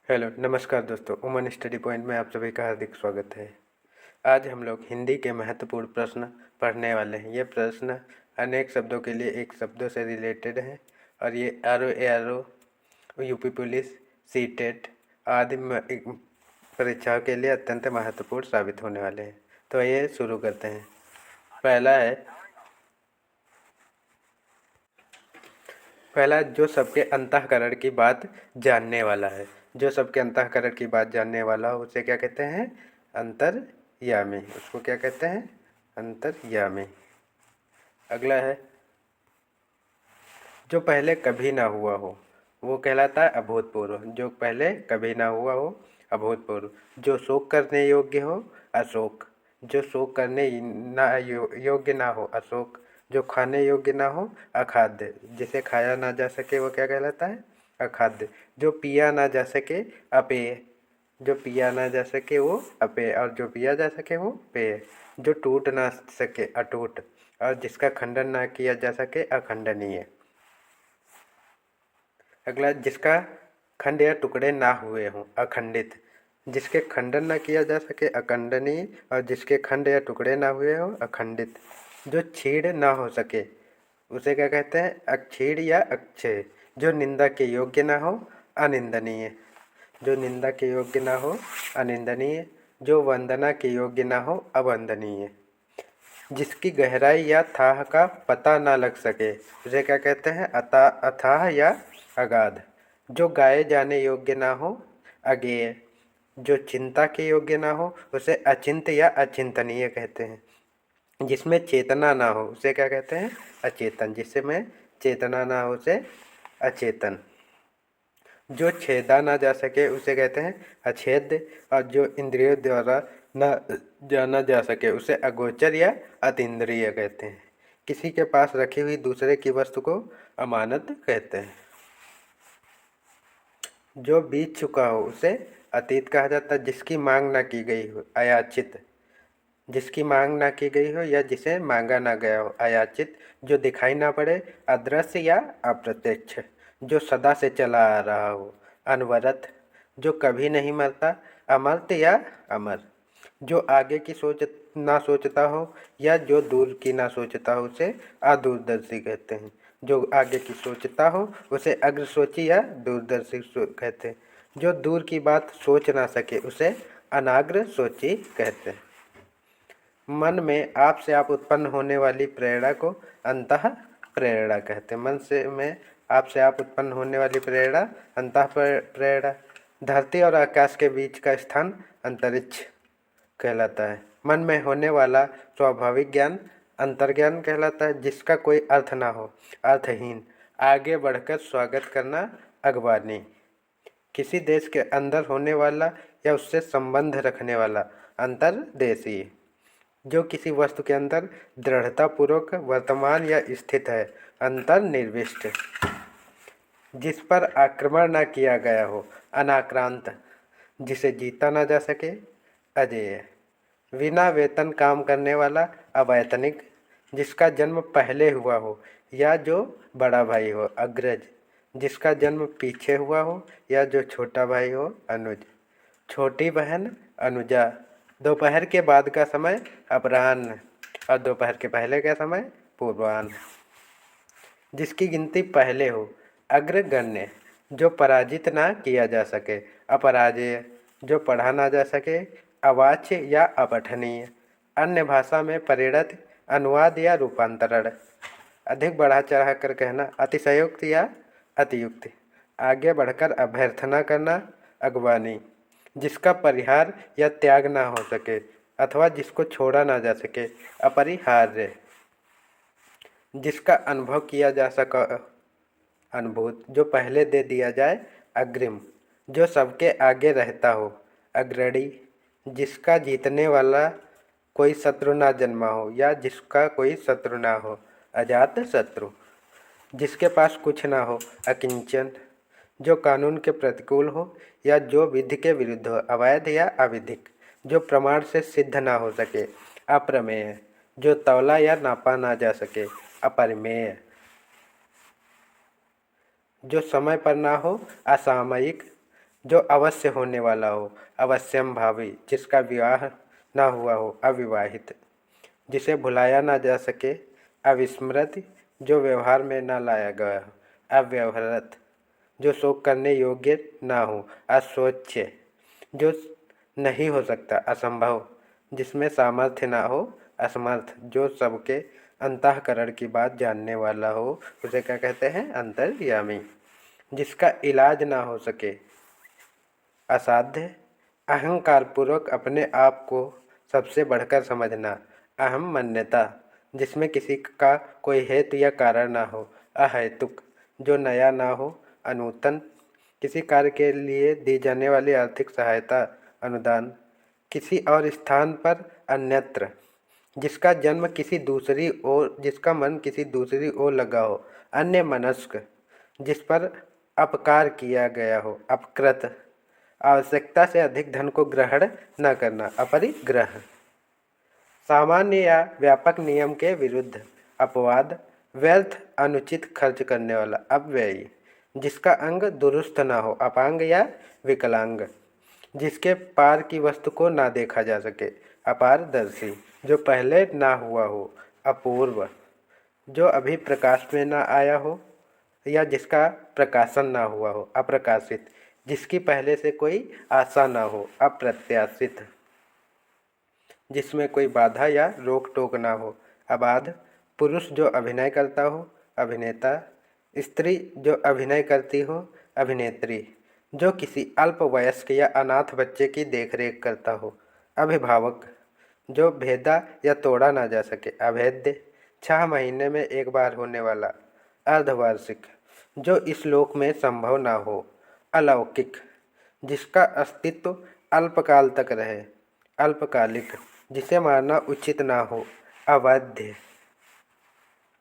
Hello नमस्कार दोस्तों, उमन स्टडी पॉइंट में आप सभी का हार्दिक स्वागत है। आज हम लोग हिंदी के महत्वपूर्ण प्रश्न पढ़ने वाले हैं। ये प्रश्न अनेक शब्दों के लिए एक शब्दों से रिलेटेड है और ये आर.ओ. यूपी पुलिस, सीटेट आदि परीक्षाओं के लिए अत्यंत महत्वपूर्ण साबित होने वाले हैं। तो ये शुरू करते हैं। पहला जो सबके अंतःकरण की बात जानने वाला है। जो सबके अंतःकरण की बात जानने वाला हो उसे क्या कहते हैं? अंतर्यामी। उसको क्या कहते हैं? अंतर्यामी। अगला है जो पहले कभी ना हुआ हो वो कहलाता है अभूतपूर्व। जो पहले कभी ना हुआ हो अभूतपूर्व। जो शोक करने योग्य हो अशोक। जो शोक करने योग्य ना हो अशोक। जो खाने योग्य ना हो अखाद्य। जिसे खाया ना जा सके वो क्या कहलाता है? अखाद्य। जो पिया ना जा सके अपेय। जो पिया ना जा सके वो अपेय और जो पिया जा सके वो पेय। जो टूट ना सके अटूट और जिसका खंडन ना किया जा सके अखंडनीय। अगला जिसका खंड या टुकड़े ना हुए हों अखंडित। जिसके खंडन ना किया जा सके अखंडनीय और जिसके खंड या टुकड़े ना हुए हों अखंडित। जो छीड़ ना हो सके उसे क्या कहते हैं? अक्षीण या अक्षय। जो निंदा के योग्य ना हो अनिंदनीय। जो निंदा के योग्य ना हो अनिंदनीय। जो वंदना के योग्य ना हो अवंदनीय। जिसकी गहराई या थाह का पता ना लग सके उसे क्या कहते हैं? अथाह या अगाध। जो गाए जाने योग्य ना हो अगेय। जो चिंता के योग्य ना हो उसे अचिंत या अचिंतनीय कहते हैं। जिसमें चेतना ना हो उसे क्या कहते हैं? अचेतन। जिसमें चेतना ना हो उसे अचेतन। जो छेदा ना जा सके उसे कहते हैं अछेद्य और जो इंद्रियों द्वारा न जाना जा सके उसे अगोचर या अतीन्द्रिय कहते हैं। किसी के पास रखी हुई दूसरे की वस्तु को अमानत कहते हैं। जो बीत चुका हो उसे अतीत कहा जाता है। जिसकी मांग ना की गई हो अयाचित। जिसकी मांग ना की गई हो या जिसे मांगा ना गया हो अयाचित। जो दिखाई ना पड़े अदृश्य या अप्रत्यक्ष। जो सदा से चला आ रहा हो अनवरत। जो कभी नहीं मरता अमर्त्य या अमर। जो आगे की ना सोचता हो या जो दूर की ना सोचता हो उसे अदूरदर्शी कहते हैं। जो आगे की सोचता हो उसे अग्रसोची या दूरदर्शी कहते हैं। जो दूर की बात सोच ना सके उसे अनाग्र सोची कहते हैं। मन में आप उत्पन्न होने वाली प्रेरणा को अंतः प्रेरणा कहते हैं। में आप उत्पन्न होने वाली प्रेरणा अंतः प्रेरणा। धरती और आकाश के बीच का स्थान अंतरिक्ष कहलाता है। मन में होने वाला स्वाभाविक ज्ञान अंतर्ज्ञान कहलाता है। जिसका कोई अर्थ ना हो अर्थहीन। आगे बढ़कर स्वागत करना अगवानी। किसी देश के अंदर होने वाला या उससे संबंध रखने वाला अंतर्देशीय। जो किसी वस्तु के अंदर दृढ़तापूर्वक वर्तमान या स्थित है अंतर्निविष्ट। जिस पर आक्रमण न किया गया हो अनाक्रांत। जिसे जीता ना जा सके अजेय। बिना वेतन काम करने वाला अवैतनिक। जिसका जन्म पहले हुआ हो या जो बड़ा भाई हो अग्रज। जिसका जन्म पीछे हुआ हो या जो छोटा भाई हो अनुज। छोटी बहन अनुजा। दोपहर के बाद का समय अपराह्न और दोपहर के पहले का समय पूर्वाह्न। जिसकी गिनती पहले हो अग्रगण्य। जो पराजित ना किया जा सके अपराजेय। जो पढ़ा ना जा सके अवाच्य या अपठनीय। अन्य भाषा में परिणत अनुवाद या रूपांतरण। अधिक बढ़ा चढ़ा कर कहना अतिशयोक्त या अतियुक्त। आगे बढ़कर अभ्यर्थना करना अगवानी। जिसका परिहार या त्याग ना हो सके अथवा जिसको छोड़ा ना जा सके अपरिहार्य। जिसका अनुभव किया जा सका अनुभूत। जो पहले दे दिया जाए अग्रिम। जो सबके आगे रहता हो अग्रणी। जिसका जीतने वाला कोई शत्रु ना जन्मा हो या जिसका कोई शत्रु ना हो अजात शत्रु। जिसके पास कुछ ना हो अकिंचन। जो कानून के प्रतिकूल हो या जो विधि के विरुद्ध हो अवैध या अविधिक। जो प्रमाण से सिद्ध ना हो सके अप्रमेय। जो तौला या नापा ना जा सके अपरिमेय। जो समय पर ना हो असामयिक। जो अवश्य होने वाला हो, अवश्यम भावी, जिसका विवाह ना हुआ हो, अविवाहित, जिसे भुलाया ना जा सके, अविस्मृत, जो व्यवहार में ना लाया गया हो, अव्यवहृत, जो शोक करने योग्य ना हो, अशोच्य, जो नहीं हो सकता, असंभव, जिसमें सामर्थ्य ना हो, असमर्थ, जो सबके अंतःकरण की बात जानने वाला हो, उसे क्या कहते हैं? अंतर्यामी। जिसका इलाज ना हो सके, असाध्य, अहंकार पूर्वक अपने आप को सबसे बढ़कर समझना, अहम मान्यता, जिसमें किसी का कोई हेतु या कारण ना हो, अहेतुक, जो नया ना हो, अनूतन, किसी कार्य के लिए दी जाने वाली आर्थिक सहायता, अनुदान, किसी और स्थान पर अन्यत्र, जिसका जन्म किसी दूसरी ओर, जिसका मन किसी दूसरी ओर लगा हो, अन्य मनस्क, जिस पर अपकार किया गया हो, अपकृत, आवश्यकता से अधिक धन को ग्रहण न करना, अपरिग्रह, सामान्य या व्यापक नियम के विरुद्ध, अपवाद, व्यर्थ अनुचित खर्च करने वाला, अपव्ययी, जिसका अंग दुरुस्त न हो, अपांग या विकलांग, जिसके पार की वस्तु को ना देखा जा सके, अपारदर्शी, जो पहले ना हुआ हो, अपूर्व, जो अभी प्रकाश में ना आया हो या जिसका प्रकाशन ना हुआ हो, अप्रकाशित, जिसकी पहले से कोई आशा ना हो, अप्रत्याशित, जिसमें कोई बाधा या रोक टोक ना हो, अबाध, पुरुष जो अभिनय करता हो, अभिनेता, स्त्री जो अभिनय करती हो, अभिनेत्री, जो किसी अल्पवयस्क या अनाथ बच्चे की देखरेख करता हो, अभिभावक, जो भेदा या तोड़ा ना जा सके, अभेद्य, 6 महीने में एक बार होने वाला, अर्धवार्षिक, जो इस लोक में संभव ना हो, अलौकिक, जिसका अस्तित्व अल्पकाल तक रहे, अल्पकालिक, जिसे मारना उचित ना हो, अवैध,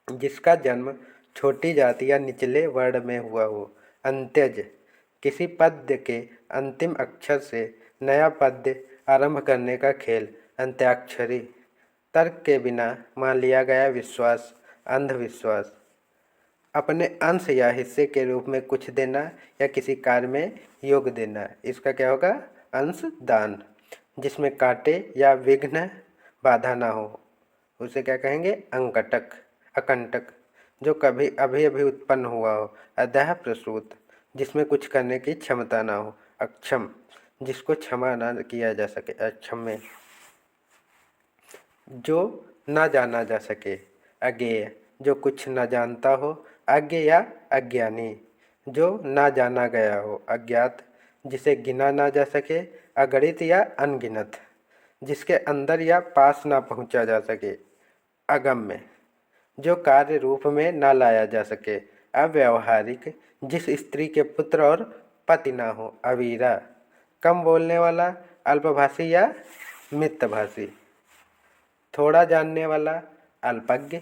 जिसका जन्म छोटी जाति या निचले वर्ण में हुआ हो, अंत्यज, किसी पद्य के अंतिम अक्षर से नया पद्य आरंभ करने का खेल, अंत्याक्षरी, तर्क के बिना मान लिया गया विश्वास, अंधविश्वास, अपने अंश या हिस्से के रूप में कुछ देना या किसी कार्य में योग देना, इसका क्या होगा? अंश दान, जिसमें कांटे या विघ्न बाधा ना हो, उसे क्या कहेंगे? अंकटक, अकंटक, जो कभी अभी अभी उत्पन्न हुआ हो, अतः प्रसूत, जिसमें कुछ करने की क्षमता ना हो, अक्षम, जिसको क्षमा ना किया जा सके, अक्षम्य, जो ना जाना जा सके, अज्ञेय, जो कुछ न जानता हो, अज्ञ या अज्ञानी, जो ना जाना गया हो, अज्ञात, जिसे गिना ना जा सके, अगणित या अनगिनत, जिसके अंदर या पास ना पहुंचा जा सके, अगम्य, जो कार्य रूप में ना लाया जा सके, अव्यावहारिक, जिस स्त्री के पुत्र और पति ना हो, अवीरा, कम बोलने वाला, अल्पभाषी या मितभाषी, थोड़ा जानने वाला, अल्पज्ञ,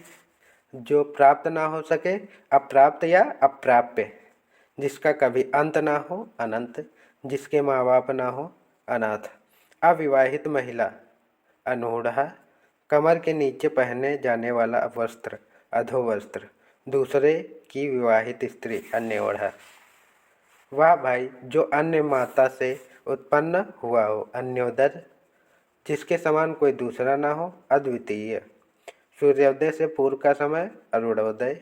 जो प्राप्त ना हो सके, अप्राप्त या अप्राप्य, जिसका कभी अंत ना हो, अनंत, जिसके माँ बाप ना हो, अनाथ, अविवाहित महिला, अनूढ़ा, कमर के नीचे पहने जाने वाला वस्त्र, अधोवस्त्र, दूसरे की विवाहित स्त्री, अन्योढ़ा, वह भाई जो अन्य माता से उत्पन्न हुआ हो, अन्योदर, जिसके समान कोई दूसरा ना हो, अद्वितीय, सूर्योदय से पूर्व का समय, अरुणोदय,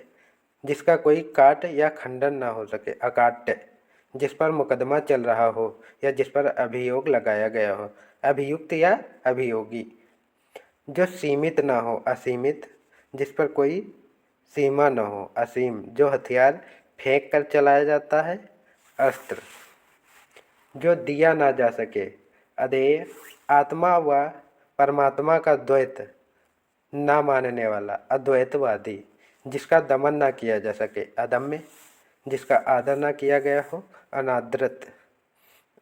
जिसका कोई काट या खंडन ना हो सके, अकाट्य, जिस पर मुकदमा चल रहा हो या जिस पर अभियोग लगाया गया हो, अभियुक्त या अभियोगी, जो सीमित ना हो, असीमित, जिस पर कोई सीमा न हो, असीम, जो हथियार फेंक कर चलाया जाता है, अस्त्र, जो दिया ना जा सके, अधेय, आत्मा व परमात्मा का द्वैत ना मानने वाला, अद्वैतवादी, जिसका दमन ना किया जा सके, अदम्य, जिसका आदर ना किया गया हो, अनादृत,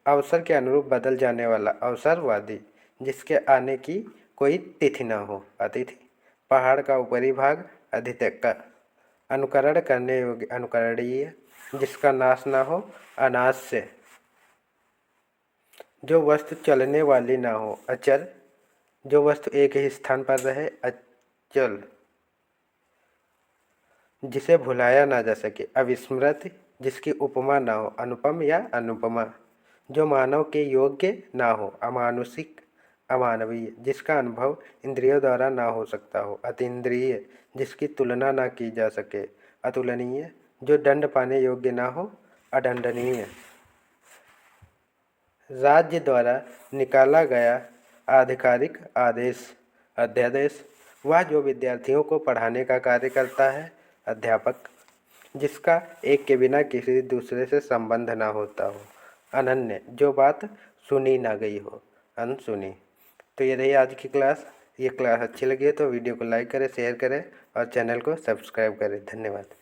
अवसर के अनुरूप बदल जाने वाला, अवसरवादी, जिसके आने की कोई तिथि ना हो, अतिथि, पहाड़ का ऊपरी भाग, अधित्यक्का, अनुकरण करने योग्य, अनुकरणीय, जिसका नाश ना हो, अनाश्य, जो वस्तु चलने वाली ना हो, अचल, जो वस्तु एक ही स्थान पर रहे, अचल, जिसे भुलाया ना जा सके, अविस्मृत, जिसकी उपमा ना हो, अनुपम या अनुपमा, जो मानव के योग्य ना हो, अमानुषिक, अमानवीय, जिसका अनुभव इंद्रियों द्वारा ना हो सकता हो, अतीन्द्रिय, जिसकी तुलना ना की जा सके, अतुलनीय, जो दंड पाने योग्य ना हो, अदंडनीय। राज्य द्वारा निकाला गया आधिकारिक आदेश, अध्यादेश, वह जो विद्यार्थियों को पढ़ाने का कार्य करता है, अध्यापक, जिसका एक के बिना किसी दूसरे से संबंध ना होता हो, अनन्य, जो बात सुनी ना गई हो, अनसुनी। तो ये रही आज की क्लास। ये क्लास अच्छी लगी है तो वीडियो को लाइक करें, शेयर करें और चैनल को सब्सक्राइब करें। धन्यवाद।